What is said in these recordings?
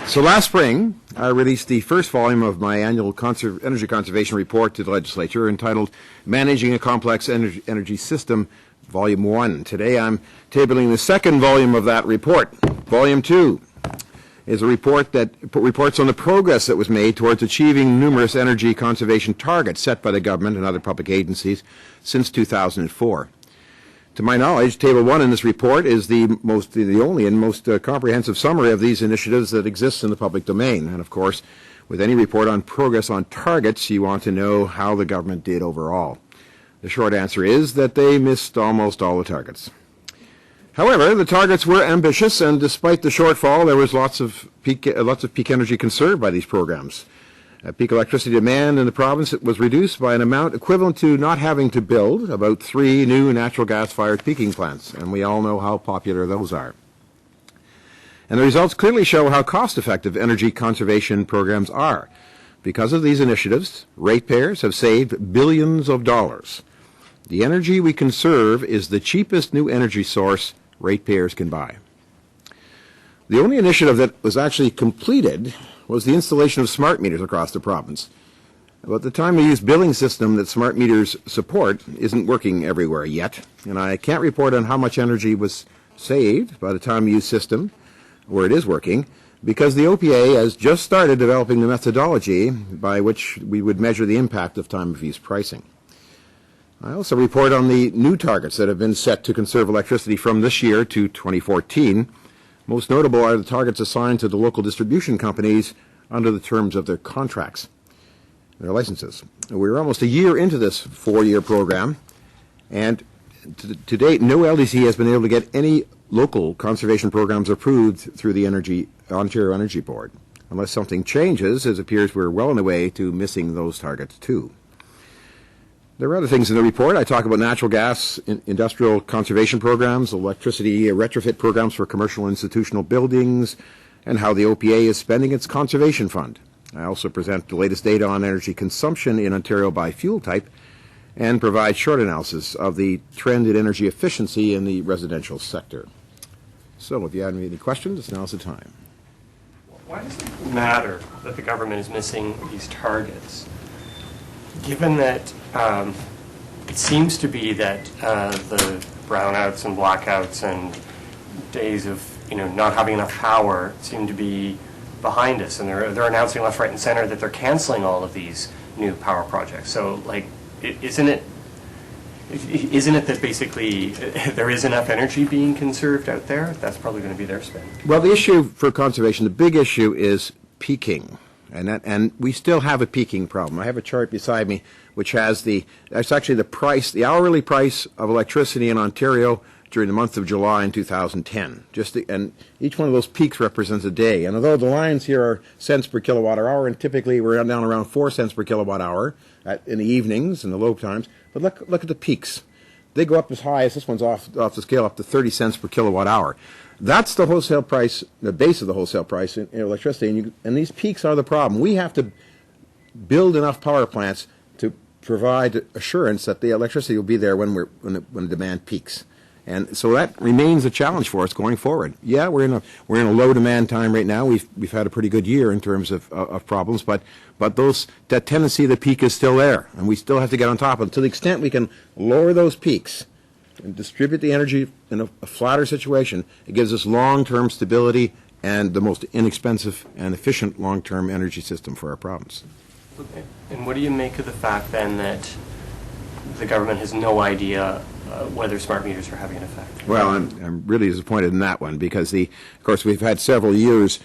So last spring, I released the first volume of my annual energy conservation report to the legislature entitled Managing a Complex Energy System, Volume 1. Today I'm tabling the second volume of that report. Volume 2 is a report that reports on the progress that was made towards achieving numerous energy conservation targets set by the government and other public agencies since 2004. To my knowledge, Table 1 in this report is the only and most comprehensive summary of these initiatives that exists in the public domain. And of course, with any report on progress on targets, you want to know how the government did overall. The short answer is that they missed almost all the targets. However, the targets were ambitious, and despite the shortfall, there was lots of peak energy conserved by these programs. Peak electricity demand in the province was reduced by an amount equivalent to not having to build about 3 new natural gas-fired peaking plants, and we all know how popular those are. And the results clearly show how cost-effective energy conservation programs are. Because of these initiatives, ratepayers have saved billions of dollars. The energy we conserve is the cheapest new energy source ratepayers can buy. The only initiative that was actually completed was the installation of smart meters across the province. But the time-of-use billing system that smart meters support isn't working everywhere yet, and I can't report on how much energy was saved by the time-of-use system, where it is working, because the OPA has just started developing the methodology by which we would measure the impact of time-of-use pricing. I also report on the new targets that have been set to conserve electricity from this year to 2014. Most notable are the targets assigned to the local distribution companies under the terms of their contracts, their licenses. We're almost a year into this 4-year program, and to date, no LDC has been able to get any local conservation programs approved through the Ontario Energy Board. Unless something changes, it appears we're well on the way to missing those targets too. There are other things in the report. I talk about natural gas, industrial conservation programs, electricity retrofit programs for commercial and institutional buildings, and how the OPA is spending its conservation fund. I also present the latest data on energy consumption in Ontario by fuel type and provide short analysis of the trend in energy efficiency in the residential sector. So if you have any questions, now's the time. Why does it matter that the government is missing these targets? Given that it seems to be that the brownouts and blackouts and days of not having enough power seem to be behind us, and they're announcing left, right, and center that they're canceling all of these new power projects. So, isn't it that basically there is enough energy being conserved out there? That's probably going to be their spin. Well, the issue for conservation, the big issue is peaking. And we still have a peaking problem. I have a chart beside me which has that's actually the hourly price of electricity in Ontario during the month of July in 2010. And each one of those peaks represents a day. And although the lines here are cents per kilowatt hour, and typically we're down around 4 cents per kilowatt hour in the evenings and the low times, but look at the peaks. They go up as high as this one's off the scale up to 30 cents per kilowatt hour. That's the wholesale price, the base of the wholesale price in electricity, and these peaks are the problem. We have to build enough power plants to provide assurance that the electricity will be there when the demand peaks, and so that remains a challenge for us going forward. Yeah, we're in a low demand time right now. We've had a pretty good year in terms of problems, but that tendency of the peak is still there, and we still have to get on top of it. To the extent we can lower those peaks and distribute the energy in a flatter situation, it gives us long-term stability and the most inexpensive and efficient long-term energy system for our province. Okay. And what do you make of the fact then that the government has no idea whether smart meters are having an effect? Well, I'm really disappointed in that one because, of course, we've had several years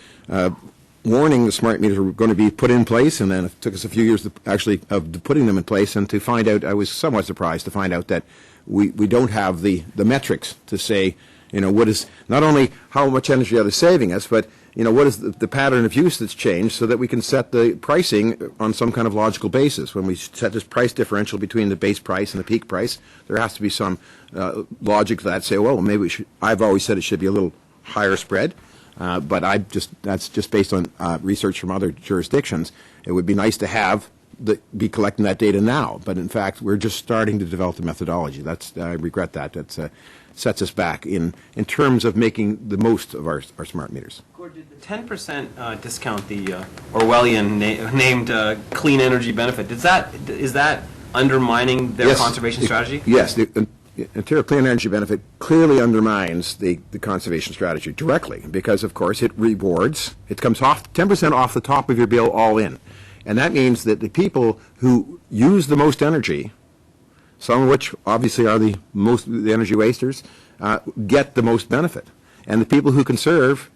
warning the smart meters were going to be put in place, and then it took us a few years of putting them in place, and to find out, I was somewhat surprised to find out that we don't have the metrics to say, what is, not only how much energy are they saving us, but, what is the pattern of use that's changed so that we can set the pricing on some kind of logical basis. When we set this price differential between the base price and the peak price, there has to be some logic to that. Say, well, maybe I've always said it should be a little higher spread, but that's just based on research from other jurisdictions. It would be nice to have be collecting that data now, but in fact we're just starting to develop the methodology. I regret that. sets us back in terms of making the most of our smart meters. Gord, did the 10% discount, the Orwellian named clean energy benefit, is that undermining their conservation strategy? Yes. The Ontario Clean Energy Benefit clearly undermines the conservation strategy directly because, of course, it rewards. It comes off 10% off the top of your bill all in. And that means that the people who use the most energy, some of which obviously are the energy wasters, get the most benefit. And the people who conserve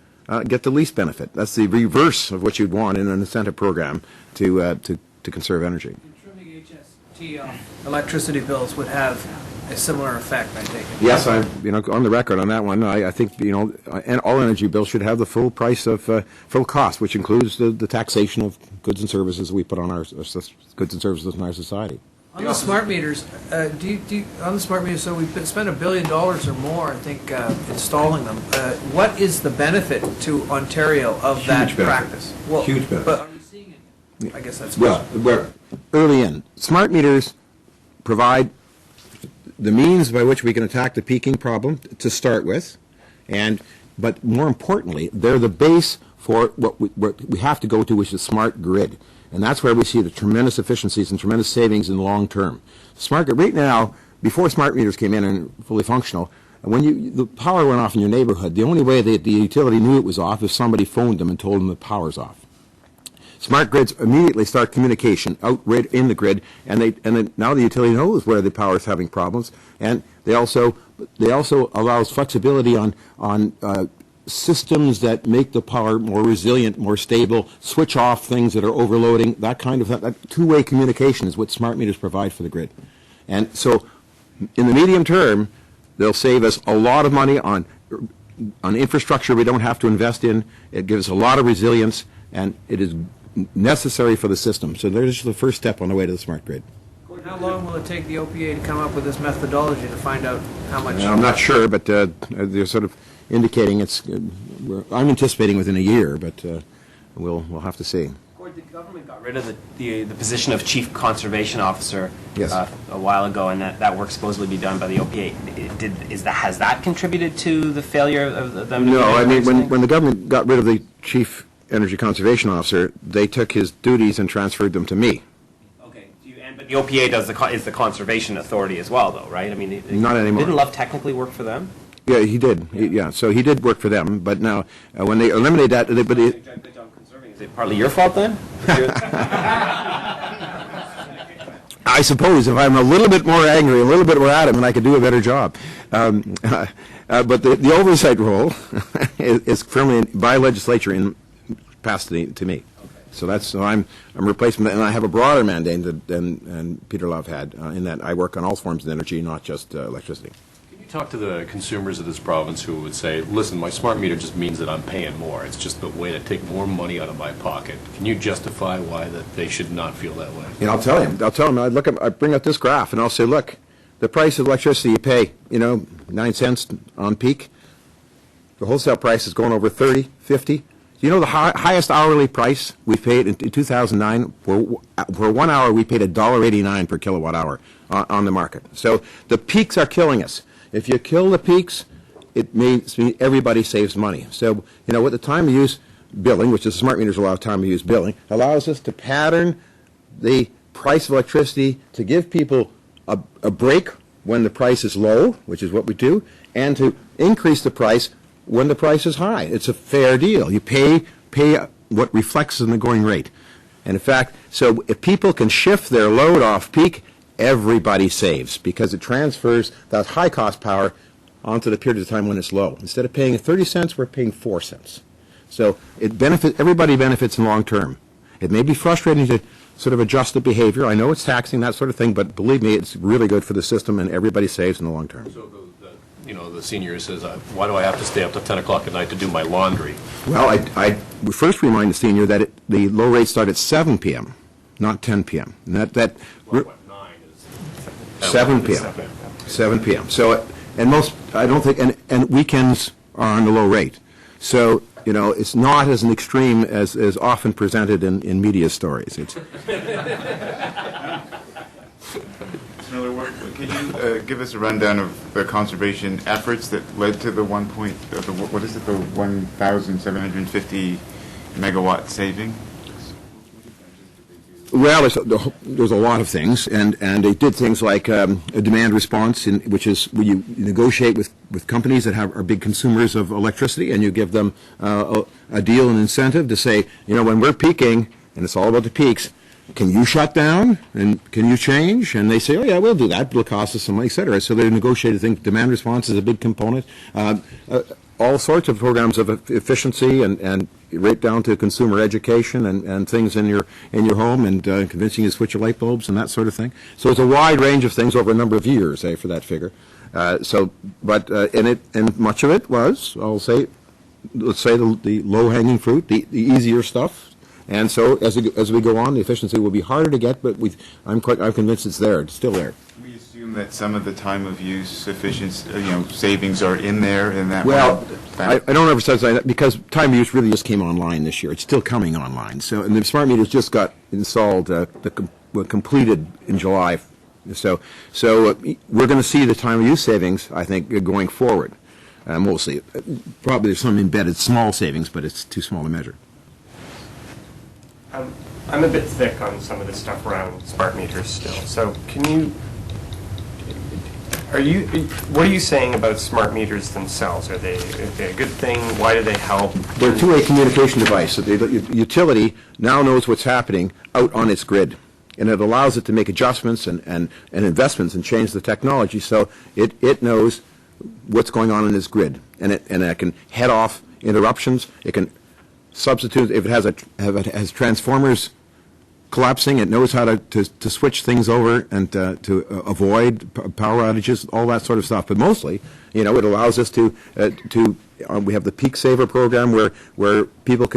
get the least benefit. That's the reverse of what you'd want in an incentive program to conserve energy. Trimming HST electricity bills would have a similar effect, I take it. Yes, on the record on that one, I think, and all energy bills should have the full price of full cost, which includes the taxation of goods and services we put on our goods and services in our society. On the smart meters, on the smart meters, so we spent $1 billion or more, I think, installing them. What is the benefit to Ontario of that practice? Well, huge benefit. But are we seeing it? I guess that's well. We're early in. Smart meters provide the means by which we can attack the peaking problem to start with, but more importantly, they're the base for what we have to go to, which is smart grid. And that's where we see the tremendous efficiencies and tremendous savings in the long term. Smart grid, right now, before smart meters came in and fully functional, when the power went off in your neighborhood, the only way that the utility knew it was off is somebody phoned them and told them the power's off. Smart grids immediately start communication out right in the grid, and then now the utility knows where the power is having problems, and they also allows flexibility on systems that make the power more resilient, more stable, switch off things that are overloading. That kind of that two-way communication is what smart meters provide for the grid, and so in the medium term, they'll save us a lot of money on infrastructure we don't have to invest in. It gives us a lot of resilience, and it is necessary for the system. So there's the first step on the way to the smart grid. How long will it take the OPA to come up with this methodology to find out how much? I'm not sure, but they're sort of indicating I'm anticipating within a year, but we'll have to see. Gord, the government got rid of the position of chief conservation officer Yes. A while ago, and that work supposedly be done by the OPA. Has that contributed to the failure of them? No, I mean when the government got rid of the chief energy conservation officer, they took his duties and transferred them to me. Okay, but the OPA is the conservation authority as well, though, right? I mean, Not anymore. Didn't Love technically work for them? Yeah, he did. So he did work for them, but now when they eliminated that, Is it partly your fault then? I suppose if I'm a little bit more angry, a little bit more adamant, I could do a better job. But the oversight role is firmly by legislature passed to me. Okay. So I'm replacing that, and I have a broader mandate than Peter Love had in that I work on all forms of energy, not just electricity. Can you talk to the consumers of this province who would say, listen, my smart meter just means that I'm paying more. It's just a way to take more money out of my pocket. Can you justify why that they should not feel that way? I'll tell him. I bring up this graph, and I'll say, look, the price of electricity you pay, 9 cents on peak. The wholesale price is going over 30, 50. You know the highest hourly price we paid in 2009? For 1 hour, we paid $1.89 per kilowatt hour on the market. So the peaks are killing us. If you kill the peaks, it means everybody saves money. So, with the time of use billing, which is smart meters allow time of use billing, allows us to pattern the price of electricity to give people a break when the price is low, which is what we do, and to increase the price when the price is high. It's a fair deal. You pay what reflects in the going rate. And in fact, so if people can shift their load off peak, everybody saves because it transfers that high cost power onto the period of time when it's low. Instead of paying 30 cents, we're paying 4 cents. So everybody benefits in long term. It may be frustrating to sort of adjust the behavior. I know it's taxing, that sort of thing, but believe me, it's really good for the system and everybody saves in the long term. So the senior says, why do I have to stay up to 10 o'clock at night to do my laundry? Well, I would first remind the senior that the low rates start at 7 p.m., not 10 p.m. And that 9 is 7 p.m. 7 p.m. So, I don't think, and weekends are on the low rate. So, it's not as an extreme as often presented in media stories. It's Another work week. Can you give us a rundown of the conservation efforts that led to the 1,750 megawatt saving? Well, there's a lot of things, and they did things like a demand response, which is where you negotiate with companies that are big consumers of electricity, and you give them a deal, an incentive to say, when we're peaking, and it's all about the peaks, can you shut down and can you change? And they say, oh yeah, we'll do that, but it'll cost us some money, et cetera. So they negotiated things. Demand response is a big component. All sorts of programs of efficiency and right down to consumer education and things in your home and convincing you to switch your light bulbs and that sort of thing. So it's a wide range of things over a number of years, for that figure. And much of it was, let's say the low-hanging fruit, the easier stuff. And so as we go on, the efficiency will be harder to get, but I'm convinced it's there. It's still there. We assume that some of the time of use efficiency, savings are in there in that. Well, I don't ever say that because time of use really just came online this year. It's still coming online. So, and the smart meters just got installed, completed in July. So we're going to see the time of use savings, I think, going forward. We'll see. Probably there's some embedded small savings, but it's too small to measure. I'm a bit thick on some of the stuff around smart meters still. So what are you saying about smart meters themselves? Are they a good thing? Why do they help? They're a two-way communication device. So the utility now knows what's happening out on its grid, and it allows it to make adjustments and investments and change the technology. So it knows what's going on in its grid, and it can head off interruptions. It can substitute if it has transformers collapsing. It knows how to switch things over and to avoid power outages, all that sort of stuff. But mostly, it allows us to we have the Peak Saver program where people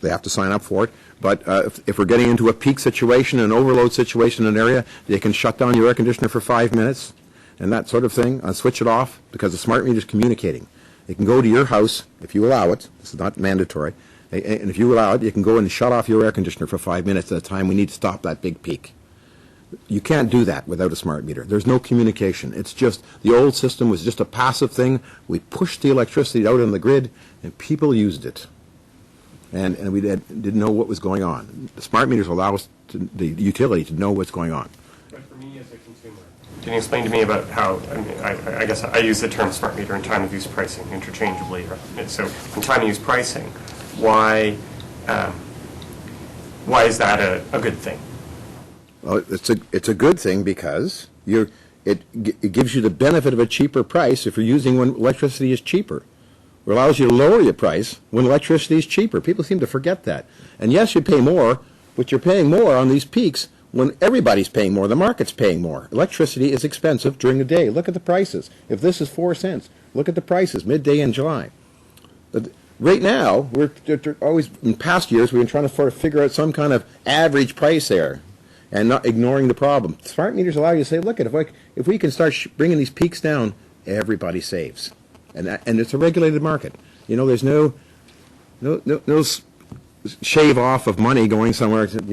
they have to sign up for it. But if we're getting into a peak situation, an overload situation in an area, they can shut down your air conditioner for 5 minutes and that sort of thing, and switch it off because the smart meter is communicating. It can go to your house if you allow it. This is not mandatory. And if you allow it, you can go and shut off your air conditioner for 5 minutes at a time. We need to stop that big peak. You can't do that without a smart meter. There's no communication. It's just, the old system was just a passive thing. We pushed the electricity out on the grid, and people used it. And we didn't know what was going on. The smart meters allow us, the utility, to know what's going on. But for me as a consumer, can you explain to me about how, I guess I use the term smart meter and time of use pricing interchangeably. So in time of use pricing, why is that a good thing? Well, it's a good thing because it gives you the benefit of a cheaper price if you're using when electricity is cheaper. It allows you to lower your price when electricity is cheaper. People seem to forget that. And yes, you pay more, but you're paying more on these peaks when everybody's paying more. The market's paying more. Electricity is expensive during the day. Look at the prices. If this is 4 cents, look at the prices midday in July. But right now, we're always, in past years, we've been trying to figure out some kind of average price there and not ignoring the problem. Smart meters allow you to say, look, if we can start bringing these peaks down, everybody saves. And it's a regulated market. There's no shave off of money going somewhere. Anyway,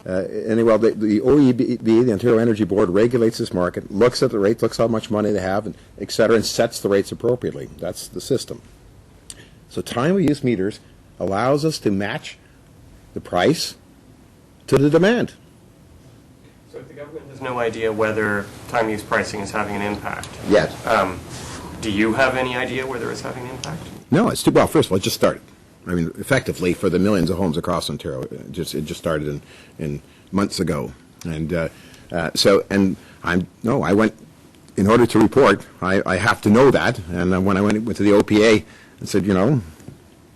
the OEB, the Ontario Energy Board, regulates this market, looks at the rates, looks how much money they have, and et cetera, and sets the rates appropriately. That's the system. So time of use meters allows us to match the price to the demand. So if the government has no idea whether time of use pricing is having an impact, yet, do you have any idea whether it's having an impact? No, it's too, well, first of all, it just started. I mean, effectively, for the millions of homes across Ontario, it just started in months ago. And I went, in order to report, I have to know that. And when I went to the OPA and said,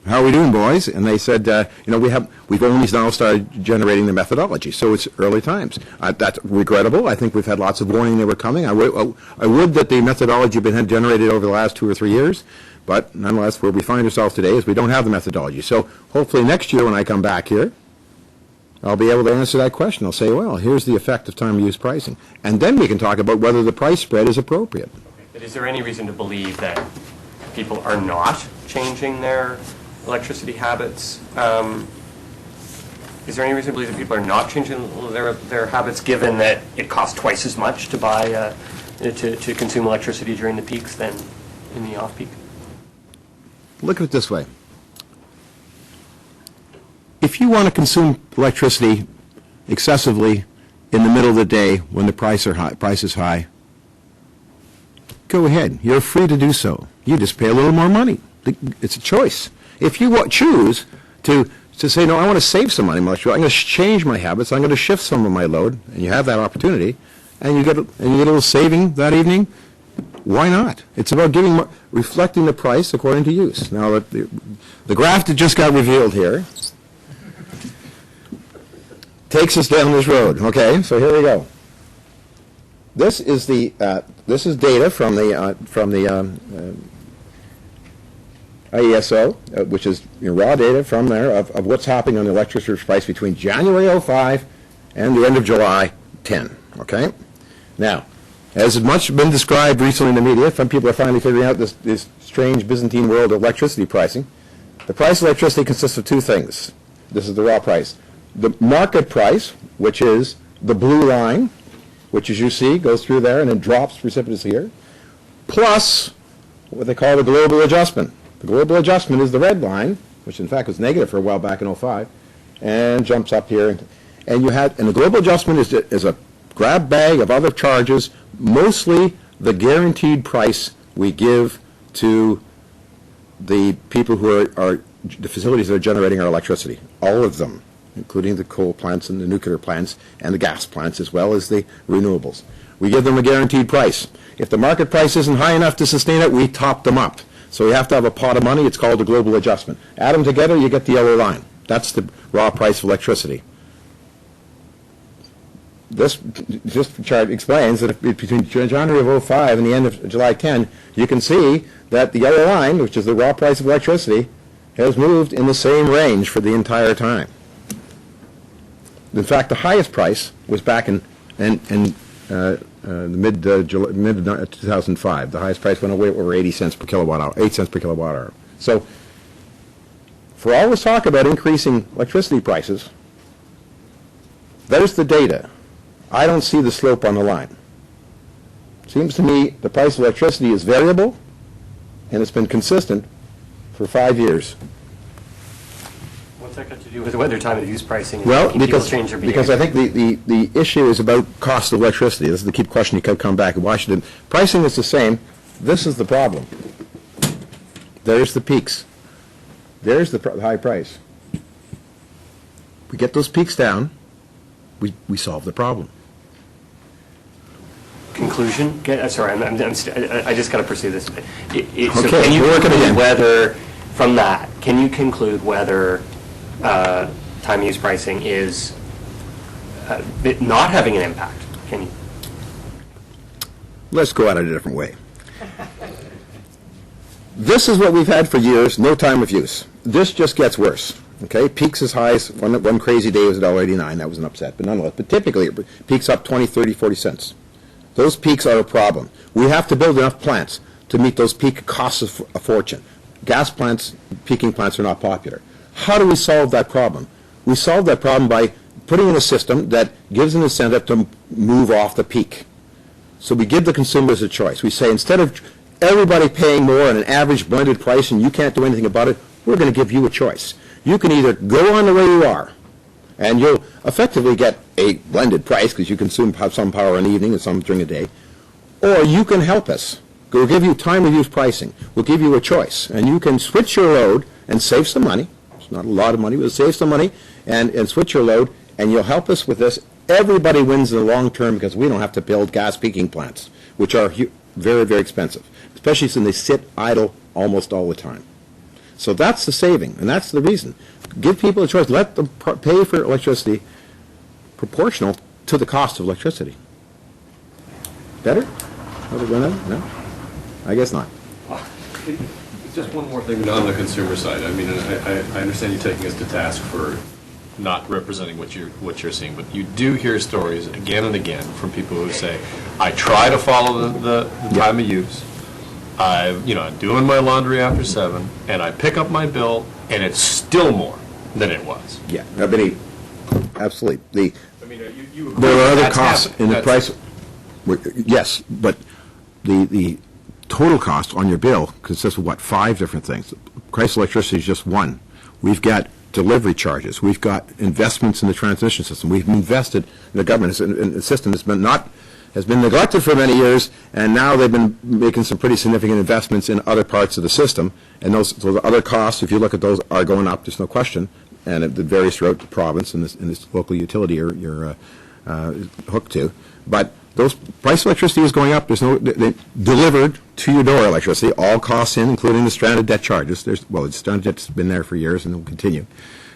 how are we doing, boys? And they said, we've only now started generating the methodology, so it's early times. That's regrettable. I think we've had lots of warning they were coming. I would that the methodology had been generated over the last 2 or 3 years, but nonetheless, where we find ourselves today is we don't have the methodology. So hopefully next year when I come back here, I'll be able to answer that question. I'll say, well, here's the effect of time of use pricing. And then we can talk about whether the price spread is appropriate. Okay. But is there any reason to believe that people are not changing their electricity habits is there any reason to believe that people are not changing their habits, given that it costs twice as much to buy, to consume electricity during the peaks than in the off-peak? Look at it this way. If you want to consume electricity excessively in the middle of the day when the price is high, go ahead. You're free to do so. You just pay a little more money. It's a choice. If you choose to say, no, I want to save some money, I'm going to change my habits, I'm going to shift some of my load, and you have that opportunity, and you get a little saving that evening, why not? It's about reflecting the price according to use. Now, the graph that just got revealed here takes us down this road. Okay, so here we go. This is data from the IESO, which is raw data from there of what's happening on the electricity price between January 05 and the end of July 10. Okay, now, as much been described recently in the media, some people are finally figuring out this strange Byzantine world of electricity pricing. The price of electricity consists of two things. This is the raw price. The market price, which is the blue line, which, as you see, goes through there and then drops precipitously here, plus what they call the global adjustment. The global adjustment is the red line, which in fact was negative for a while back in 05, and jumps up here. And the global adjustment is a grab bag of other charges, mostly the guaranteed price we give to the people who are the facilities that are generating our electricity, all of them, including the coal plants and the nuclear plants and the gas plants, as well as the renewables. We give them a guaranteed price. If the market price isn't high enough to sustain it, we top them up. So we have to have a pot of money. It's called the global adjustment. Add them together, you get the yellow line. That's the raw price of electricity. This chart explains that between January of 05 and the end of July 10, you can see that the yellow line, which is the raw price of electricity, has moved in the same range for the entire time. In fact, the highest price was back in the mid 2005. The highest price went away over 80 cents per kilowatt hour, 8 cents per kilowatt hour. So, for all this talk about increasing electricity prices, there's the data. I don't see the slope on the line. Seems to me the price of electricity is variable, and it's been consistent for 5 years. What's that got to do with whether time of use pricing? Well, because I think the issue is about cost of electricity. This is the key question you could come back in Washington. Pricing is the same. This is the problem. There's the peaks. There's the high price. We get those peaks down, we solve the problem. Conclusion? Sorry, I just got to pursue this. So Okay, can you we're working conclude again. whether, from that, can you conclude whether time use pricing is not having an impact? Can you? Let's go at it a different way. This is what we've had for years, no time of use. This just gets worse. Okay, peaks as high as one crazy day was $1.89. That was an upset, but nonetheless. But typically, it peaks up 20, 30, 40 cents. Those peaks are a problem. We have to build enough plants to meet those peak costs of a fortune. Gas plants, peaking plants are not popular. How do we solve that problem? We solve that problem by putting in a system that gives an incentive to move off the peak. So we give the consumers a choice. We say, instead of everybody paying more at an average blended price and you can't do anything about it, we're going to give you a choice. You can either go on the way you are, and you'll effectively get a blended price because you have some power in the evening and some during the day, or you can help us. We'll give you time of use pricing. We'll give you a choice, and you can switch your load and save some money. It's not a lot of money, but save some money and switch your load, and you'll help us with this. Everybody wins in the long term because we don't have to build gas peaking plants, which are very, very expensive, especially since they sit idle almost all the time. So that's the saving, and that's the reason. Give people a choice. Let them pay for electricity proportional to the cost of electricity. Better? No? I guess not. Just one more thing on the consumer side. I mean, I understand you taking us to task for not representing what you're seeing, but you do hear stories again and again from people who say, I try to follow the time of use. I'm doing my laundry after 7, and I pick up my bill, and it's still more than it was. Yeah. I've been absolutely. I mean, you agree There are other that's costs happening. in the That's- price. Yes, but the total cost on your bill consists of, what, 5 different things. Price of electricity is just one. We've got delivery charges. We've got investments in the transmission system. We've invested in the government in a system that's has been neglected for many years, and now they've been making some pretty significant investments in other parts of the system. And those other costs, if you look at those, are going up. There's no question. And it varies throughout the province, and this local utility you're hooked to. But those price of electricity is going up. There's no delivered to your door electricity, all costs in, including the stranded debt charges. The stranded debt's been there for years and will continue.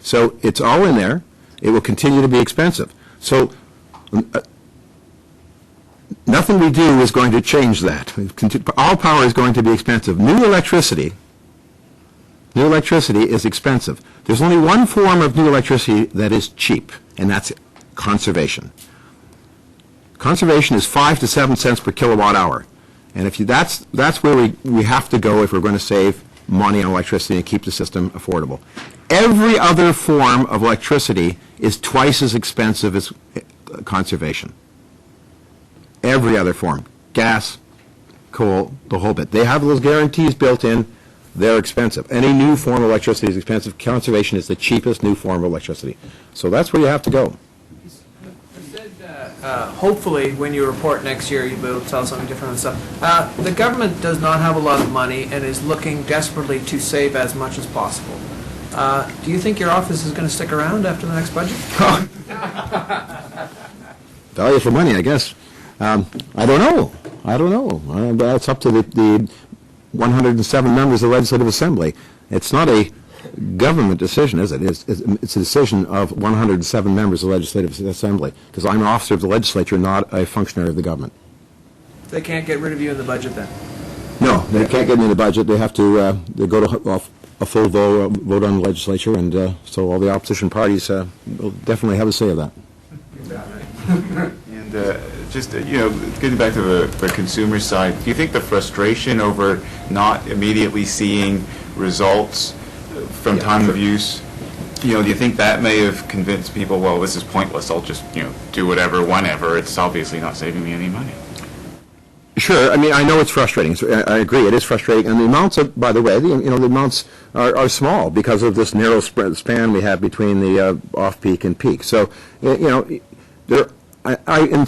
So it's all in there. It will continue to be expensive. So nothing we do is going to change that. All power is going to be expensive. New electricity is expensive. There's only one form of new electricity that is cheap, and that's conservation. Conservation is 5 to 7 cents per kilowatt hour, and that's where we have to go if we're going to save money on electricity and keep the system affordable. Every other form of electricity is twice as expensive as conservation. Every other form, gas, coal, the whole bit. They have those guarantees built in. They're expensive. Any new form of electricity is expensive. Conservation is the cheapest new form of electricity. So that's where you have to go. You said, hopefully, when you report next year, you'll be able to tell us something different and stuff. The government does not have a lot of money and is looking desperately to save as much as possible. Do you think your office is going to stick around after the next budget? Value for money, I guess. I don't know. That's up to the 107 members of the Legislative Assembly. It's not a government decision, is it? It's a decision of 107 members of the Legislative Assembly, because I'm an officer of the legislature, not a functionary of the government. They can't get rid of you in the budget then? No, they can't get me in the budget. They have to they go to a full vote on the legislature, and so all the opposition parties will definitely have a say of that. And just, getting back to the consumer side, do you think the frustration over not immediately seeing results from time of use, do you think that may have convinced people, well, this is pointless, I'll just, do whatever, whenever, it's obviously not saving me any money? Sure. I mean, I know it's frustrating. So I agree. It is frustrating. And the amounts, by the way, the amounts are small because of this narrow span we have between the off-peak and peak. So, and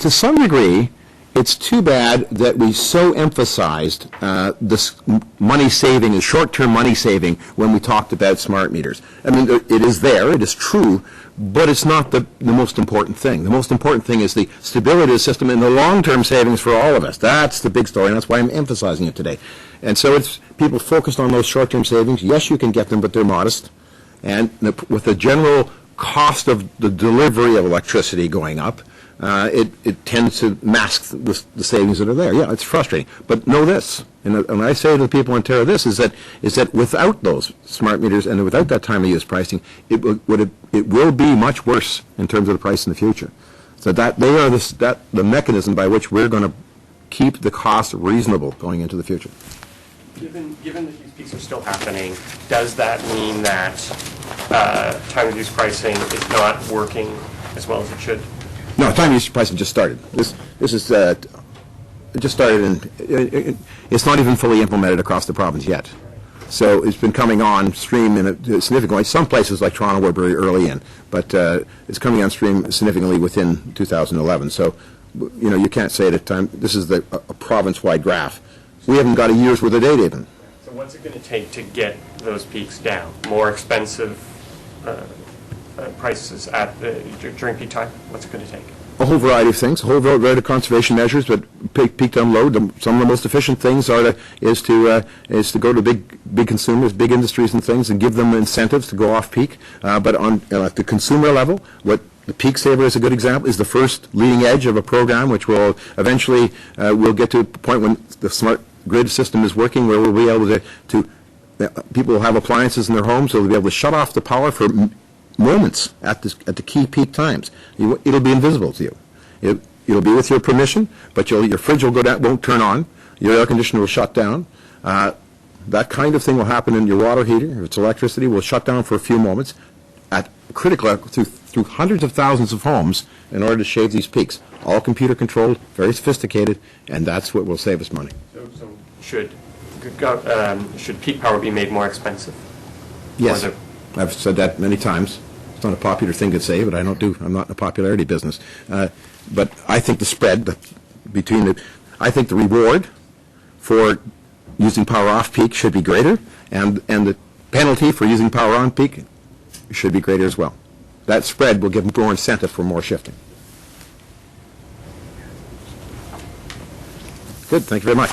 to some degree, it's too bad that we so emphasized this money saving and short-term money saving when we talked about smart meters. I mean, it is there, it is true, but it's not the most important thing. The most important thing is the stability of the system and the long-term savings for all of us. That's the big story, and that's why I'm emphasizing it today. And so it's people focused on those short-term savings. Yes, you can get them, but they're modest. And with the general cost of the delivery of electricity going up, it tends to mask the savings that are there. Yeah, it's frustrating. But know this, and I say to the people in Ontario this, is that without those smart meters and without that time of use pricing, it will be much worse in terms of the price in the future. So that they are the mechanism by which we're going to keep the cost reasonable going into the future. Given that these peaks are still happening, does that mean that time of use pricing is not working as well as it should? No, time use pricing just started. This is it just started, and it's not even fully implemented across the province yet. So it's been coming on stream in a significant way. Some places like Toronto were very early in, but it's coming on stream significantly within 2011. So you can't say at a time. This is a province-wide graph. We haven't got a year's worth of data even. So what's it going to take to get those peaks down? More expensive prices during peak time? What's it going to take? A whole variety of things, a whole variety of conservation measures, but peak to unload. Some of the most efficient things is to go to big consumers, big industries and things, and give them incentives to go off peak. But on at the consumer level, what the Peak Saver is a good example, is the first leading edge of a program which will eventually we'll get to a point when the smart grid system is working, where we'll be able to people will have appliances in their homes, so they'll be able to shut off the power for moments at the key peak times. It'll be invisible to you. It'll be with your permission, but your fridge will go down, won't turn on. Your air conditioner will shut down. That kind of thing will happen in your water heater. If it's electricity, will shut down for a few moments. At critical, through through hundreds of thousands of homes in order to shave these peaks. All computer controlled, very sophisticated, and that's what will save us money. So should peak power be made more expensive? Yes, Or the- I've said that many times. It's not a popular thing to say, but I'm not in a popularity business. But I think the spread between I think the reward for using power off peak should be greater, and the penalty for using power on peak should be greater as well. That spread will give more incentive for more shifting. Good, thank you very much.